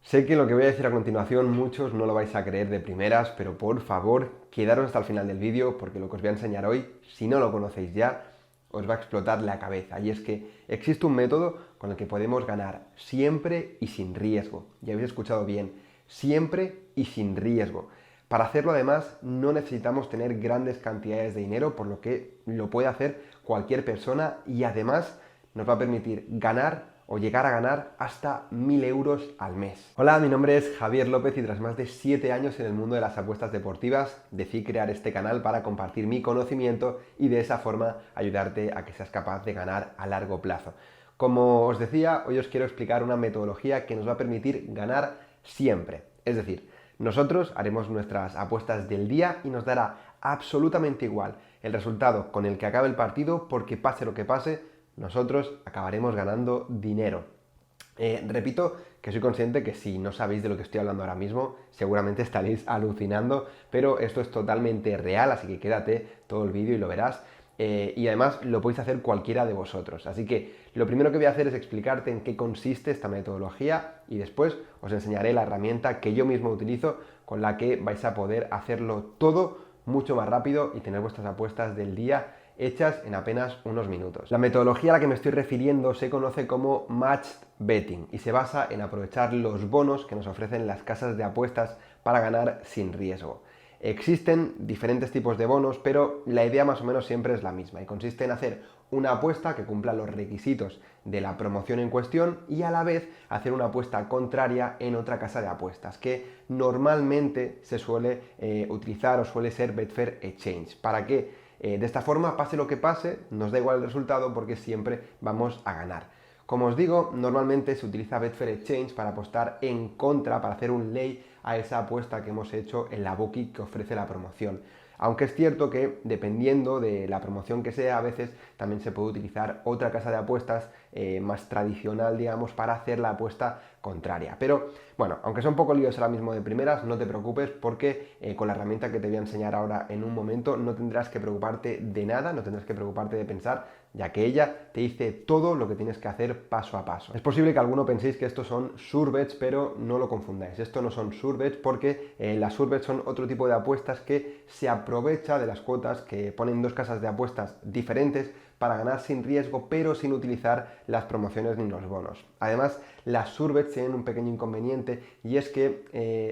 Sé que lo que voy a decir a continuación muchos no lo vais a creer de primeras, pero por favor, quedaros hasta el final del vídeo porque lo que os voy a enseñar hoy, si no lo conocéis ya, os va a explotar la cabeza. Y es que existe un método con el que podemos ganar siempre y sin riesgo. Ya habéis escuchado bien, siempre y sin riesgo. Para hacerlo además no necesitamos tener grandes cantidades de dinero, por lo que lo puede hacer cualquier persona y además nos va a permitir ganar o llegar a ganar hasta 1.000 euros al mes. Hola, mi nombre es Javier López y tras más de 7 años en el mundo de las apuestas deportivas decidí crear este canal para compartir mi conocimiento y de esa forma ayudarte a que seas capaz de ganar a largo plazo. Como os decía, hoy os quiero explicar una metodología que nos va a permitir ganar siempre. Es decir, nosotros haremos nuestras apuestas del día y nos dará absolutamente igual el resultado con el que acabe el partido porque pase lo que pase, nosotros acabaremos ganando dinero. Repito que soy consciente que si no sabéis de lo que estoy hablando ahora mismo, seguramente estaréis alucinando, pero esto es totalmente real, así que quédate todo el vídeo y lo verás. Y además lo podéis hacer cualquiera de vosotros. Así que lo primero que voy a hacer es explicarte en qué consiste esta metodología y después os enseñaré la herramienta que yo mismo utilizo con la que vais a poder hacerlo todo mucho más rápido y tener vuestras apuestas del día hechas en apenas unos minutos. La metodología a la que me estoy refiriendo se conoce como Matched Betting y se basa en aprovechar los bonos que nos ofrecen las casas de apuestas para ganar sin riesgo. Existen diferentes tipos de bonos, pero la idea más o menos siempre es la misma y consiste en hacer una apuesta que cumpla los requisitos de la promoción en cuestión y a la vez hacer una apuesta contraria en otra casa de apuestas que normalmente se suele utilizar o suele ser Betfair Exchange. ¿Para qué? De esta forma, pase lo que pase, nos da igual el resultado porque siempre vamos a ganar. Como os digo, normalmente se utiliza Betfair Exchange para apostar en contra, para hacer un lay a esa apuesta que hemos hecho en la bookie que ofrece la promoción. Aunque es cierto que dependiendo de la promoción que sea, a veces también se puede utilizar otra casa de apuestas más tradicional, digamos, para hacer la apuesta contraria. Pero bueno, aunque sea un poco líos ahora mismo de primeras, no te preocupes porque con la herramienta que te voy a enseñar ahora en un momento no tendrás que preocuparte de nada, no tendrás que preocuparte de pensar, ya que ella te dice todo lo que tienes que hacer paso a paso. Es posible que alguno penséis que estos son surbets, pero no lo confundáis. Esto no son surbets porque las surbets son otro tipo de apuestas que se aprovecha de las cuotas que ponen dos casas de apuestas diferentes para ganar sin riesgo, pero sin utilizar las promociones ni los bonos. Además, las surbets tienen un pequeño inconveniente y es que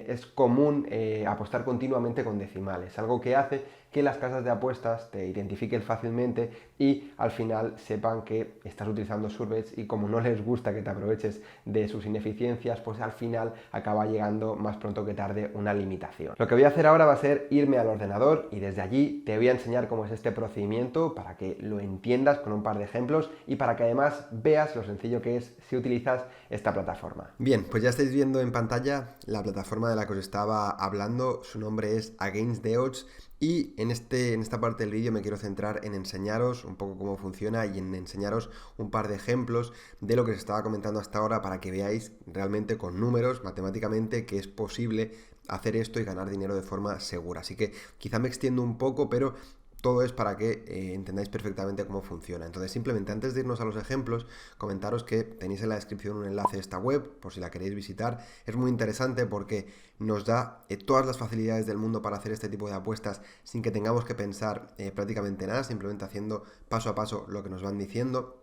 es común apostar continuamente con decimales, algo que hace que las casas de apuestas te identifiquen fácilmente y al final sepan que estás utilizando surbets y como no les gusta que te aproveches de sus ineficiencias, pues al final acaba llegando más pronto que tarde una limitación. Lo que voy a hacer ahora va a ser irme al ordenador y desde allí te voy a enseñar cómo es este procedimiento para que lo entiendas con un par de ejemplos y para que además veas lo sencillo que es si utilizas esta plataforma. Bien, pues ya estáis viendo en pantalla la plataforma de la que os estaba hablando. Su nombre es Against the Odds. Y en esta parte del vídeo me quiero centrar en enseñaros un poco cómo funciona y en enseñaros un par de ejemplos de lo que os estaba comentando hasta ahora para que veáis realmente con números, matemáticamente, que es posible hacer esto y ganar dinero de forma segura. Así que quizá me extiendo un poco, pero todo es para que entendáis perfectamente cómo funciona. Entonces, simplemente antes de irnos a los ejemplos, comentaros que tenéis en la descripción un enlace a esta web, por si la queréis visitar. Es muy interesante porque nos da todas las facilidades del mundo para hacer este tipo de apuestas sin que tengamos que pensar prácticamente nada, simplemente haciendo paso a paso lo que nos van diciendo.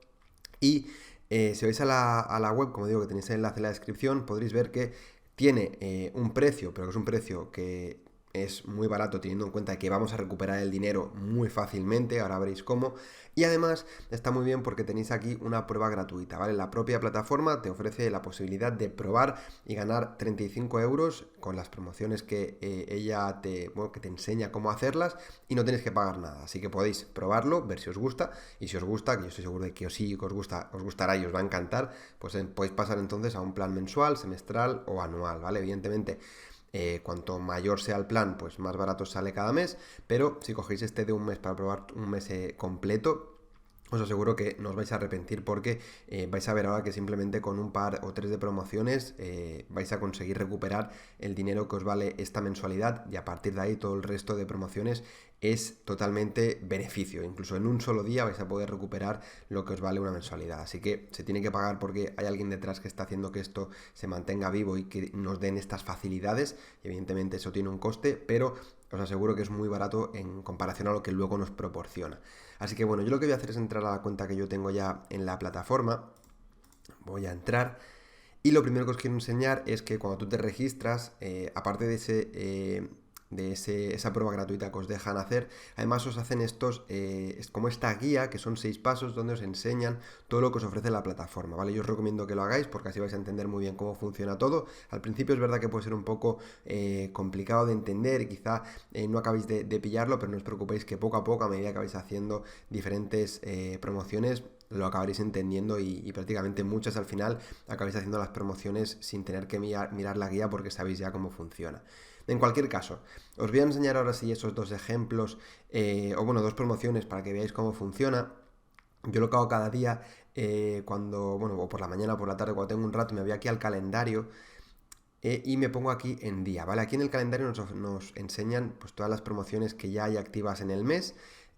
Y si vais a la web, como digo, que tenéis el enlace en la descripción, podréis ver que tiene un precio, pero que es un precio que es muy barato teniendo en cuenta que vamos a recuperar el dinero muy fácilmente, ahora veréis cómo. Y además está muy bien porque tenéis aquí una prueba gratuita, ¿vale? La propia plataforma te ofrece la posibilidad de probar y ganar 35 euros con las promociones que ella que te enseña cómo hacerlas y no tenéis que pagar nada. Así que podéis probarlo, ver si os gusta y si os gusta, que yo estoy seguro de que sí que os gustará y os va a encantar, pues podéis pasar entonces a un plan mensual, semestral o anual, ¿vale? Evidentemente, cuanto mayor sea el plan, pues más barato sale cada mes, pero si cogéis este de un mes para probar un mes completo, os aseguro que no os vais a arrepentir porque vais a ver ahora que simplemente con un par o tres de promociones vais a conseguir recuperar el dinero que os vale esta mensualidad, y a partir de ahí todo el resto de promociones es totalmente beneficio. Incluso en un solo día vais a poder recuperar lo que os vale una mensualidad. Así que se tiene que pagar porque hay alguien detrás que está haciendo que esto se mantenga vivo y que nos den estas facilidades. Y evidentemente eso tiene un coste, pero os aseguro que es muy barato en comparación a lo que luego nos proporciona. Así que bueno, yo lo que voy a hacer es entrar a la cuenta que yo tengo ya en la plataforma. Voy a entrar y lo primero que os quiero enseñar es que cuando tú te registras, aparte de esa prueba gratuita que os dejan hacer, además os hacen como esta guía, que son 6 pasos donde os enseñan todo lo que os ofrece la plataforma, ¿vale? Yo os recomiendo que lo hagáis porque así vais a entender muy bien cómo funciona todo. Al principio es verdad que puede ser un poco complicado de entender y quizá no acabéis de pillarlo, pero no os preocupéis que poco a poco, a medida que vais haciendo diferentes promociones, lo acabaréis entendiendo y prácticamente muchas al final acabáis haciendo las promociones sin tener que mirar la guía porque sabéis ya cómo funciona. En cualquier caso, os voy a enseñar ahora sí esos dos ejemplos, dos promociones para que veáis cómo funciona. Yo lo que hago cada día, o por la mañana o por la tarde, cuando tengo un rato, me voy aquí al calendario y me pongo aquí en día, ¿vale? Aquí en el calendario nos enseñan pues todas las promociones que ya hay activas en el mes.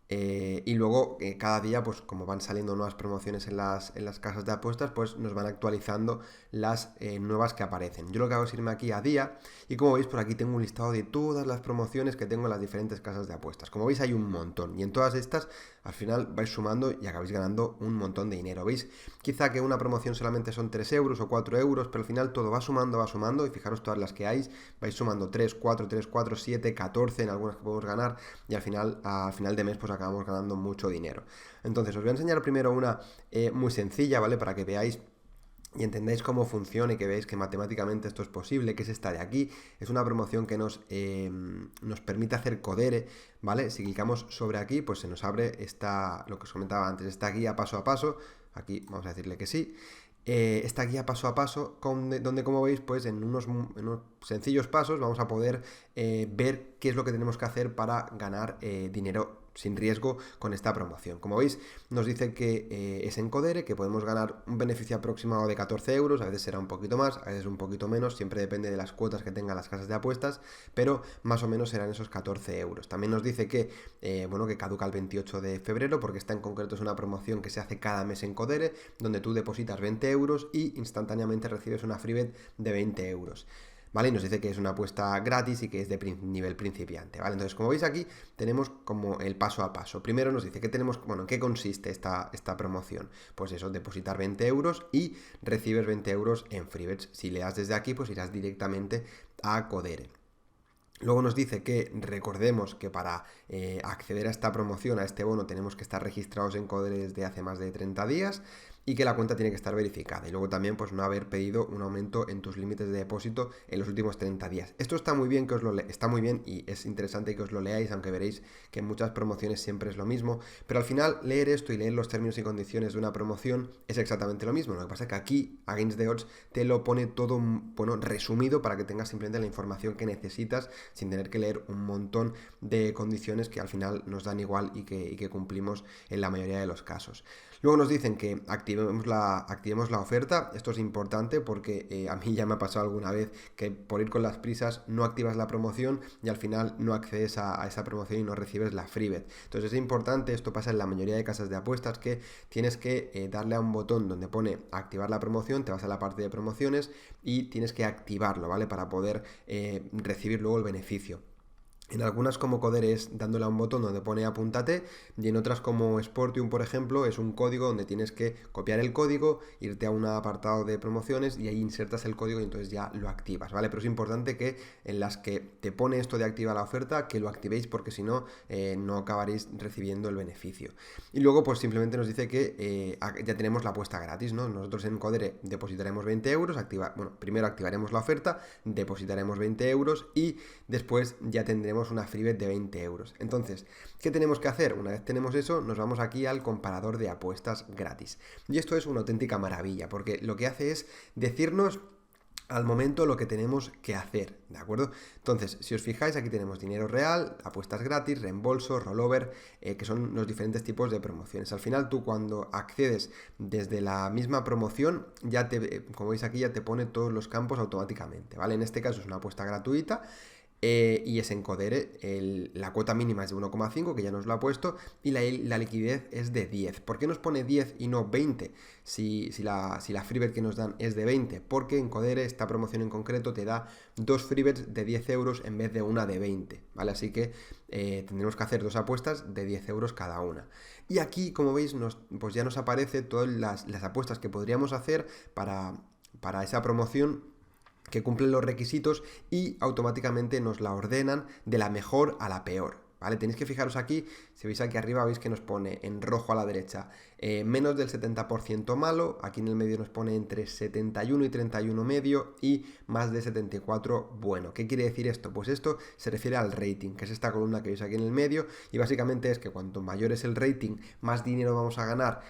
Y luego cada día, pues como van saliendo nuevas promociones en las casas de apuestas, pues nos van actualizando las nuevas que aparecen. Yo lo que hago es irme aquí a día y como veis por aquí tengo un listado de todas las promociones que tengo en las diferentes casas de apuestas. Como veis hay un montón y en todas estas al final vais sumando y acabáis ganando un montón de dinero. ¿Veis? Quizá que una promoción solamente son 3 euros o 4 euros, pero al final todo va sumando y fijaros todas las que hay, vais sumando 3, 4, 7, 14 en algunas que podemos ganar y al final de mes pues acabamos ganando mucho dinero. Entonces os voy a enseñar primero una muy sencilla, ¿vale? Para que veáis y entendáis cómo funciona y que veáis que matemáticamente esto es posible, que es esta de aquí. Es una promoción que nos permite hacer codere, ¿vale? Si clicamos sobre aquí, pues se nos abre lo que os comentaba antes, esta guía paso a paso. Aquí vamos a decirle que sí. Esta guía paso a paso, donde como veis, pues en unos sencillos pasos vamos a poder ver qué es lo que tenemos que hacer para ganar dinero sin riesgo con esta promoción. Como veis, nos dice que es en Codere, que podemos ganar un beneficio aproximado de 14 euros, a veces será un poquito más, a veces un poquito menos, siempre depende de las cuotas que tengan las casas de apuestas, pero más o menos serán esos 14 euros. También nos dice que caduca el 28 de febrero, porque esta en concreto es una promoción que se hace cada mes en Codere, donde tú depositas 20 euros y instantáneamente recibes una freebet de 20 euros. ¿Vale? Y nos dice que es una apuesta gratis y que es de nivel principiante, ¿vale? Entonces, como veis aquí, tenemos como el paso a paso. Primero nos dice que tenemos, ¿en qué consiste esta promoción? Pues eso, depositar 20 euros y recibes 20 euros en freebets. Si le das desde aquí, pues irás directamente a Codere. Luego nos dice que recordemos que para acceder a esta promoción, a este bono, tenemos que estar registrados en Codere desde hace más de 30 días y que la cuenta tiene que estar verificada. Y luego también pues no haber pedido un aumento en tus límites de depósito en los últimos 30 días. Esto está muy bien está muy bien y es interesante que os lo leáis, aunque veréis que en muchas promociones siempre es lo mismo. Pero al final leer esto y leer los términos y condiciones de una promoción es exactamente lo mismo. Lo que pasa es que aquí Against the Odds te lo pone todo resumido para que tengas simplemente la información que necesitas sin tener que leer un montón de condiciones que al final nos dan igual y que cumplimos en la mayoría de los casos. Luego nos dicen que activemos la oferta. Esto es importante porque a mí ya me ha pasado alguna vez que por ir con las prisas no activas la promoción y al final no accedes a esa promoción y no recibes la freebet. Entonces es importante, esto pasa en la mayoría de casas de apuestas, que tienes que darle a un botón donde pone activar la promoción, te vas a la parte de promociones y tienes que activarlo, ¿vale? Para poder recibir luego el beneficio. En algunas como Codere es dándole a un botón donde pone apúntate y en otras como Sportium, por ejemplo, es un código donde tienes que copiar el código, irte a un apartado de promociones y ahí insertas el código y entonces ya lo activas, ¿vale? Pero es importante que en las que te pone esto de activa la oferta, que lo activéis porque si no, no acabaréis recibiendo el beneficio. Y luego pues simplemente nos dice que ya tenemos la apuesta gratis, ¿no? Nosotros en Codere depositaremos 20 euros, primero activaremos la oferta, depositaremos 20 euros y después ya tendremos una freebet de 20 euros. Entonces, ¿qué tenemos que hacer? Una vez tenemos eso, nos vamos aquí al comparador de apuestas gratis. Y esto es una auténtica maravilla, porque lo que hace es decirnos al momento lo que tenemos que hacer, ¿de acuerdo? Entonces, si os fijáis, aquí tenemos dinero real, apuestas gratis, reembolso, rollover, que son los diferentes tipos de promociones. Al final, tú cuando accedes desde la misma promoción, ya como veis aquí, ya te pone todos los campos automáticamente, ¿vale? En este caso es una apuesta gratuita. Y es en Codere, la cuota mínima es de 1,5, que ya nos lo ha puesto, y la liquidez es de 10. ¿Por qué nos pone 10 y no 20 si la freebet que nos dan es de 20? Porque en Codere esta promoción en concreto te da 2 freebets de 10 euros en vez de una de 20, ¿vale? Así que tendremos que hacer 2 apuestas de 10 euros cada una. Y aquí, como veis, pues ya nos aparece todas las apuestas que podríamos hacer para esa promoción, que cumplen los requisitos y automáticamente nos la ordenan de la mejor a la peor, ¿vale? Tenéis que fijaros aquí, si veis aquí arriba veis que nos pone en rojo a la derecha menos del 70% malo, aquí en el medio nos pone entre 71 y 31 medio y más de 74 bueno. ¿Qué quiere decir esto? Pues esto se refiere al rating, que es esta columna que veis aquí en el medio, y básicamente es que cuanto mayor es el rating, más dinero vamos a ganar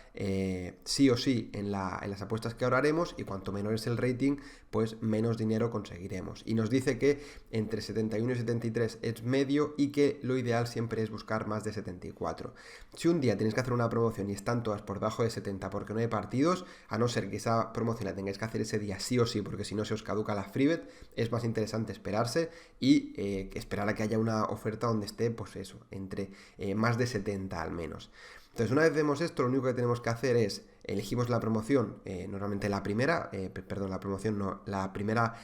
sí o sí en las apuestas que ahora haremos, y cuanto menor es el rating, pues menos dinero conseguiremos. Y nos dice que entre 71 y 73 es medio y que lo ideal siempre es buscar más de 74. Si un día tenéis que hacer una promoción y están todas por debajo de 70 porque no hay partidos, a no ser que esa promoción la tengáis que hacer ese día sí o sí, porque si no se os caduca la freebet, es más interesante esperarse y esperar a que haya una oferta donde esté, pues eso, entre más de 70 al menos. Entonces, una vez vemos esto, lo único que tenemos que hacer es elegimos la promoción, normalmente la primera, la promoción no, la primera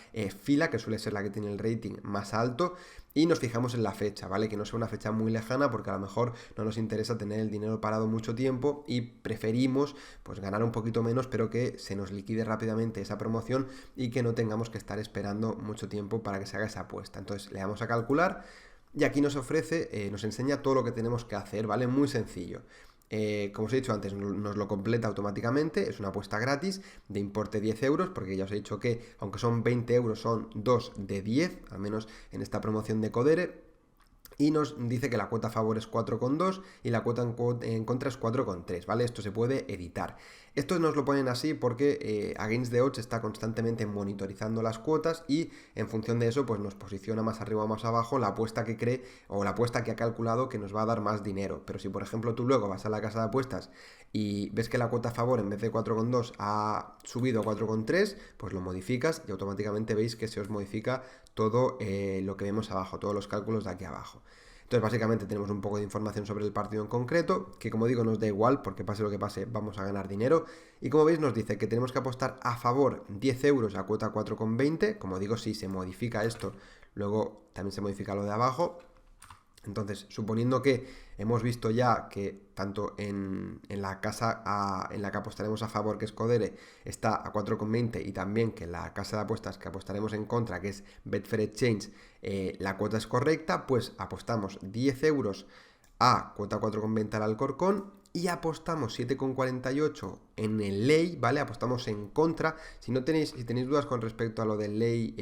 fila, que suele ser la que tiene el rating más alto, y nos fijamos en la fecha, ¿vale? Que no sea una fecha muy lejana, porque a lo mejor no nos interesa tener el dinero parado mucho tiempo y preferimos pues ganar un poquito menos, pero que se nos liquide rápidamente esa promoción y que no tengamos que estar esperando mucho tiempo para que se haga esa apuesta. Entonces le damos a calcular y aquí nos ofrece, nos enseña todo lo que tenemos que hacer, ¿vale? Muy sencillo. Como os he dicho antes, nos lo completa automáticamente, es una apuesta gratis de importe 10 euros, porque ya os he dicho que aunque son 20 euros son 2 de 10, al menos en esta promoción de Codere. Y nos dice que la cuota a favor es 4,2 y la cuota en contra es 4,3, ¿vale? Esto se puede editar. Esto nos lo ponen así porque Against the Odds está constantemente monitorizando las cuotas y en función de eso pues nos posiciona más arriba o más abajo la apuesta que cree o la apuesta que ha calculado que nos va a dar más dinero. Pero si por ejemplo tú luego vas a la casa de apuestas y ves que la cuota a favor en vez de 4,2 ha subido a 4,3, pues lo modificas y automáticamente veis que se os modifica todo lo que vemos abajo, todos los cálculos de aquí abajo. Entonces básicamente tenemos un poco de información sobre el partido en concreto, que como digo nos da igual porque pase lo que pase vamos a ganar dinero, y como veis nos dice que tenemos que apostar a favor 10 euros a cuota 4,20, como digo si se modifica esto, luego también se modifica lo de abajo. Entonces, suponiendo que hemos visto ya que tanto en la casa en la que apostaremos a favor, que es Codere, está a 4,20, y también que en la casa de apuestas que apostaremos en contra, que es Betfair Exchange, la cuota es correcta, pues apostamos 10 euros a cuota 4,20 al Alcorcón y apostamos 7,48 en el ley, ¿vale? Apostamos en contra. Si tenéis dudas con respecto a lo del ley,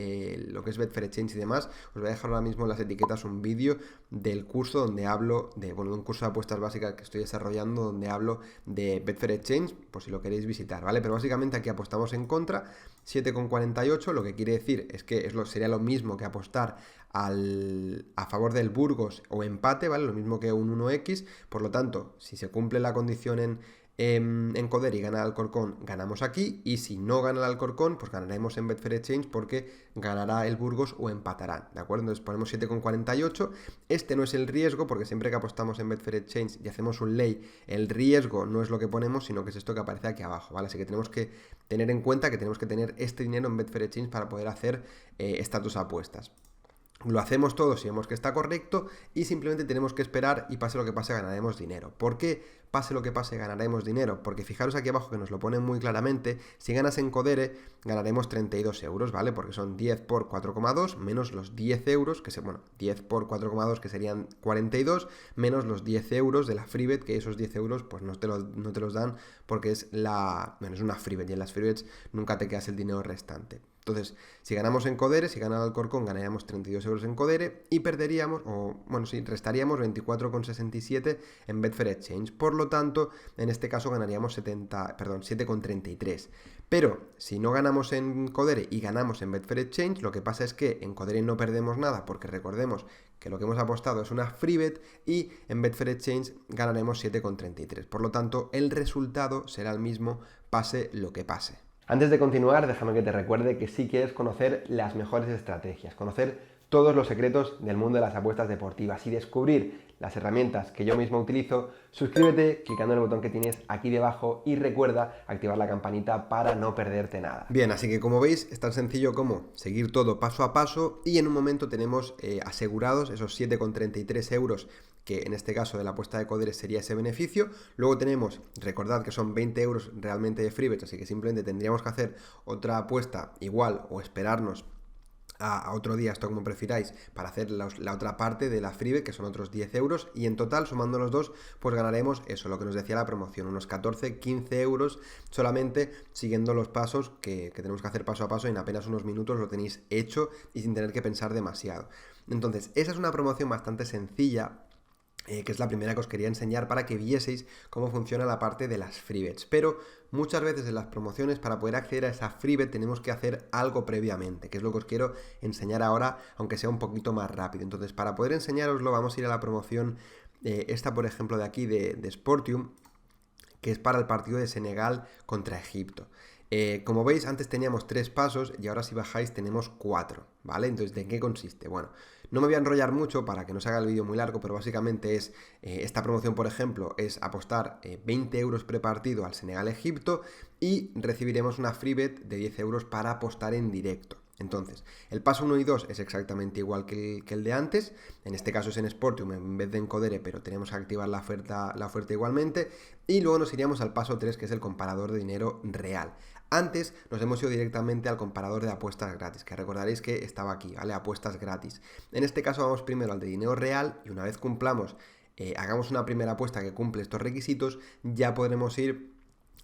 lo que es Betfair Exchange y demás, os voy a dejar ahora mismo en las etiquetas un vídeo del curso donde hablo de un curso de apuestas básicas que estoy desarrollando, donde hablo de Betfair Exchange, por si lo queréis visitar, ¿vale? Pero básicamente aquí apostamos en contra, 7,48, lo que quiere decir es que sería lo mismo que apostar a favor del Burgos o empate, ¿vale? Lo mismo que un 1x, por lo tanto, si se cumple la condición en Codere y gana el Alcorcón, ganamos aquí, y si no gana el Alcorcón, pues ganaremos en Betfair Exchange porque ganará el Burgos o empatarán, ¿de acuerdo? Entonces ponemos 7,48, este no es el riesgo porque siempre que apostamos en Betfair Exchange y hacemos un lay, el riesgo no es lo que ponemos, sino que es esto que aparece aquí abajo, ¿vale? Así que tenemos que tener en cuenta que tenemos que tener este dinero en Betfair Exchange para poder hacer estas dos apuestas. Lo hacemos todo si vemos que está correcto y simplemente tenemos que esperar y pase lo que pase ganaremos dinero. ¿Por qué pase lo que pase ganaremos dinero? Porque fijaros aquí abajo que nos lo ponen muy claramente, si ganas en Codere ganaremos 32 euros, ¿vale? Porque son 10 por 4,2 menos los 10 euros, 10 por 4,2 que serían 42, menos los 10 euros de la freebet, que esos 10 euros pues no te los dan porque es una freebet y en las freebets nunca te quedas el dinero restante. Entonces, si ganamos en Codere, si gana el Alcorcón, ganaríamos 32 euros en Codere y perderíamos, restaríamos 24,67 en Betfair Exchange. Por lo tanto, en este caso ganaríamos 7,33. Pero si no ganamos en Codere y ganamos en Betfair Exchange, lo que pasa es que en Codere no perdemos nada, porque recordemos que lo que hemos apostado es una free bet, y en Betfair Exchange ganaremos 7,33. Por lo tanto, el resultado será el mismo, pase lo que pase. Antes de continuar, déjame que te recuerde que si quieres conocer las mejores estrategias, conocer todos los secretos del mundo de las apuestas deportivas y descubrir las herramientas que yo mismo utilizo, suscríbete clicando en el botón que tienes aquí debajo y recuerda activar la campanita para no perderte nada. Bien, así que como veis es tan sencillo como seguir todo paso a paso, y en un momento tenemos asegurados esos 7,33 euros, que en este caso de la apuesta de Codere sería ese beneficio. Luego tenemos, recordad que son 20 euros realmente de free bets, así que simplemente tendríamos que hacer otra apuesta igual o esperarnos a otro día, esto como prefiráis, para hacer la otra parte de la freebet, que son otros 10 euros, y en total, sumando los dos, pues ganaremos eso, lo que nos decía la promoción, unos 14-15 euros, solamente siguiendo los pasos que tenemos que hacer paso a paso, y en apenas unos minutos lo tenéis hecho y sin tener que pensar demasiado. Entonces, esa es una promoción bastante sencilla, que es la primera que os quería enseñar para que vieseis cómo funciona la parte de las freebets. Pero muchas veces en las promociones, para poder acceder a esa freebet, tenemos que hacer algo previamente, que es lo que os quiero enseñar ahora, aunque sea un poquito más rápido. Entonces, para poder enseñaroslo, vamos a ir a la promoción esta, por ejemplo, de aquí de Sportium, que es para el partido de Senegal contra Egipto. Como veis, antes teníamos 3 pasos y ahora si bajáis tenemos 4, ¿vale? Entonces, ¿de qué consiste? Bueno, no me voy a enrollar mucho para que no se haga el vídeo muy largo, pero básicamente es, esta promoción, por ejemplo, es apostar 20 euros prepartido al Senegal-Egipto y recibiremos una free bet de 10 euros para apostar en directo. Entonces, el paso 1 y 2 es exactamente igual que el de antes, en este caso es en Sportium en vez de en Codere, pero tenemos que activar la oferta igualmente, y luego nos iríamos al paso 3, que es el comparador de dinero real. Antes nos hemos ido directamente al comparador de apuestas gratis, que recordaréis que estaba aquí, ¿vale? Apuestas gratis. En este caso vamos primero al de dinero real, y una vez cumplamos, hagamos una primera apuesta que cumple estos requisitos, ya podremos ir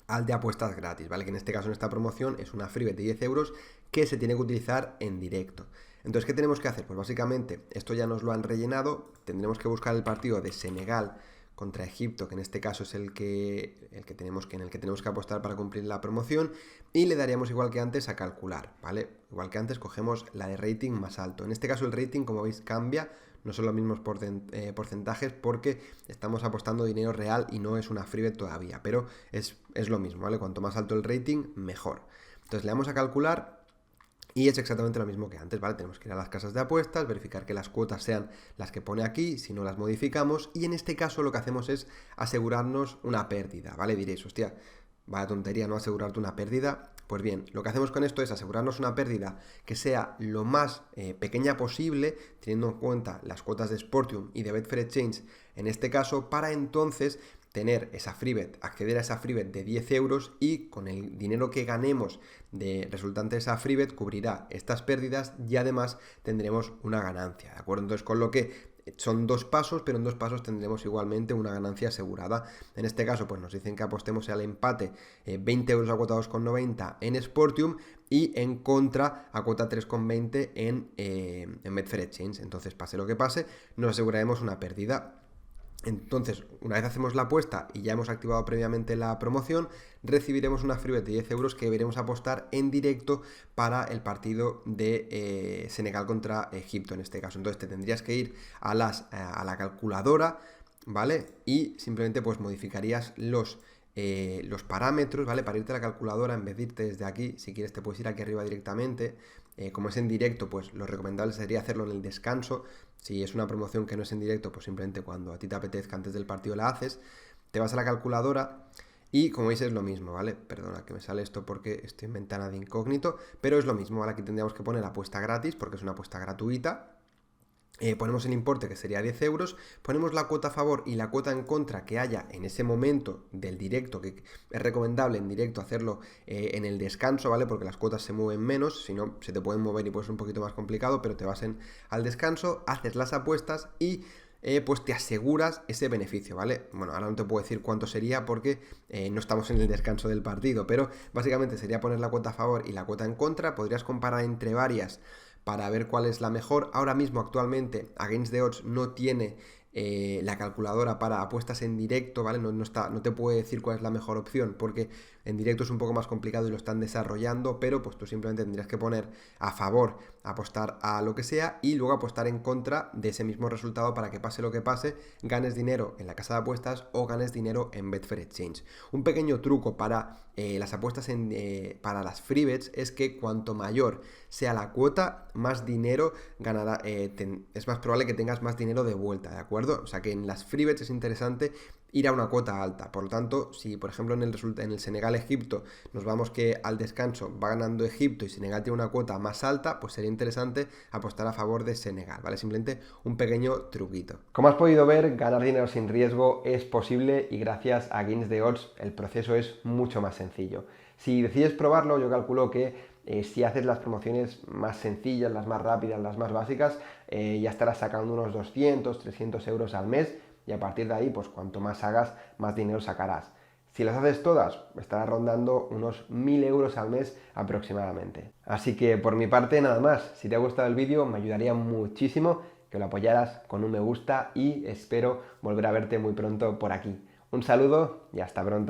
al de apuestas gratis, ¿vale? Que en este caso, en esta promoción, es una freebet de 10 euros que se tiene que utilizar en directo. Entonces, ¿qué tenemos que hacer? Pues básicamente, esto ya nos lo han rellenado, tendremos que buscar el partido de Senegal contra Egipto, que en este caso es en el que tenemos que apostar para cumplir la promoción, y le daríamos, igual que antes, a calcular, ¿vale? Igual que antes, cogemos la de rating más alto. En este caso el rating, como veis, cambia, no son los mismos porcentajes, porque estamos apostando dinero real y no es una freebet todavía, pero es lo mismo, ¿vale? Cuanto más alto el rating, mejor. Entonces le damos a calcular y es exactamente lo mismo que antes, ¿vale? Tenemos que ir a las casas de apuestas, verificar que las cuotas sean las que pone aquí, si no las modificamos, y en este caso lo que hacemos es asegurarnos una pérdida, ¿vale? Diréis, hostia, vaya tontería, ¿no? Asegurarte una pérdida. Pues bien, lo que hacemos con esto es asegurarnos una pérdida que sea lo más pequeña posible, teniendo en cuenta las cuotas de Sportium y de Betfair Exchange en este caso, para entonces tener esa freebet, acceder a esa freebet de 10 euros, y con el dinero que ganemos de resultante de esa freebet cubrirá estas pérdidas y además tendremos una ganancia, ¿de acuerdo? Entonces, con lo que son 2 pasos, pero en 2 pasos tendremos igualmente una ganancia asegurada. En este caso, pues nos dicen que apostemos al empate 20 euros a cuota 2,90 en Sportium y en contra a cuota 3,20 en Betfair Exchange. Entonces, pase lo que pase, nos aseguraremos una pérdida. Entonces, una vez hacemos la apuesta y ya hemos activado previamente la promoción, recibiremos una freebet de 10 euros que deberemos apostar en directo para el partido de Senegal contra Egipto en este caso. Entonces te tendrías que ir a la calculadora, ¿vale? Y simplemente pues modificarías los parámetros, ¿vale? Para irte a la calculadora, en vez de irte desde aquí, si quieres te puedes ir aquí arriba directamente. Como es en directo, pues lo recomendable sería hacerlo en el descanso. Si es una promoción que no es en directo, pues simplemente cuando a ti te apetezca antes del partido la haces. Te vas a la calculadora y, como veis, es lo mismo, ¿vale? Perdona que me sale esto porque estoy en ventana de incógnito, pero es lo mismo, ¿vale? Aquí tendríamos que poner apuesta gratis porque es una apuesta gratuita. Ponemos el importe, que sería 10 euros, ponemos la cuota a favor y la cuota en contra que haya en ese momento del directo, que es recomendable en directo hacerlo en el descanso, ¿vale? Porque las cuotas se mueven menos, si no se te pueden mover y puede ser un poquito más complicado, pero te vas al descanso, haces las apuestas y pues te aseguras ese beneficio, ¿vale? Bueno, ahora no te puedo decir cuánto sería porque no estamos en el descanso del partido, pero básicamente sería poner la cuota a favor y la cuota en contra. Podrías comparar entre varias para ver cuál es la mejor. Ahora mismo, actualmente, Against the Odds no tiene la calculadora para apuestas en directo, ¿vale? No te puedo decir cuál es la mejor opción, porque en directo es un poco más complicado y lo están desarrollando, pero pues tú simplemente tendrías que poner a favor, apostar a lo que sea y luego apostar en contra de ese mismo resultado para que pase lo que pase, ganes dinero en la casa de apuestas o ganes dinero en Betfair Exchange. Un pequeño truco para las apuestas para las free bets es que cuanto mayor sea la cuota, más dinero ganará, es más probable que tengas más dinero de vuelta, ¿de acuerdo? O sea que en las free bets es interesante ir a una cuota alta. Por lo tanto, si por ejemplo en el Senegal-Egipto nos vamos que al descanso va ganando Egipto y Senegal tiene una cuota más alta, pues sería interesante apostar a favor de Senegal, ¿vale? Simplemente un pequeño truquito. Como has podido ver, ganar dinero sin riesgo es posible y gracias a Gains the Odds el proceso es mucho más sencillo. Si decides probarlo, yo calculo que si haces las promociones más sencillas, las más rápidas, las más básicas, ya estarás sacando unos 200, 300 euros al mes y a partir de ahí, pues cuanto más hagas, más dinero sacarás. Si las haces todas, estarás rondando unos 1000 euros al mes aproximadamente. Así que por mi parte nada más. Si te ha gustado el vídeo, me ayudaría muchísimo que lo apoyaras con un me gusta y espero volver a verte muy pronto por aquí. Un saludo y hasta pronto.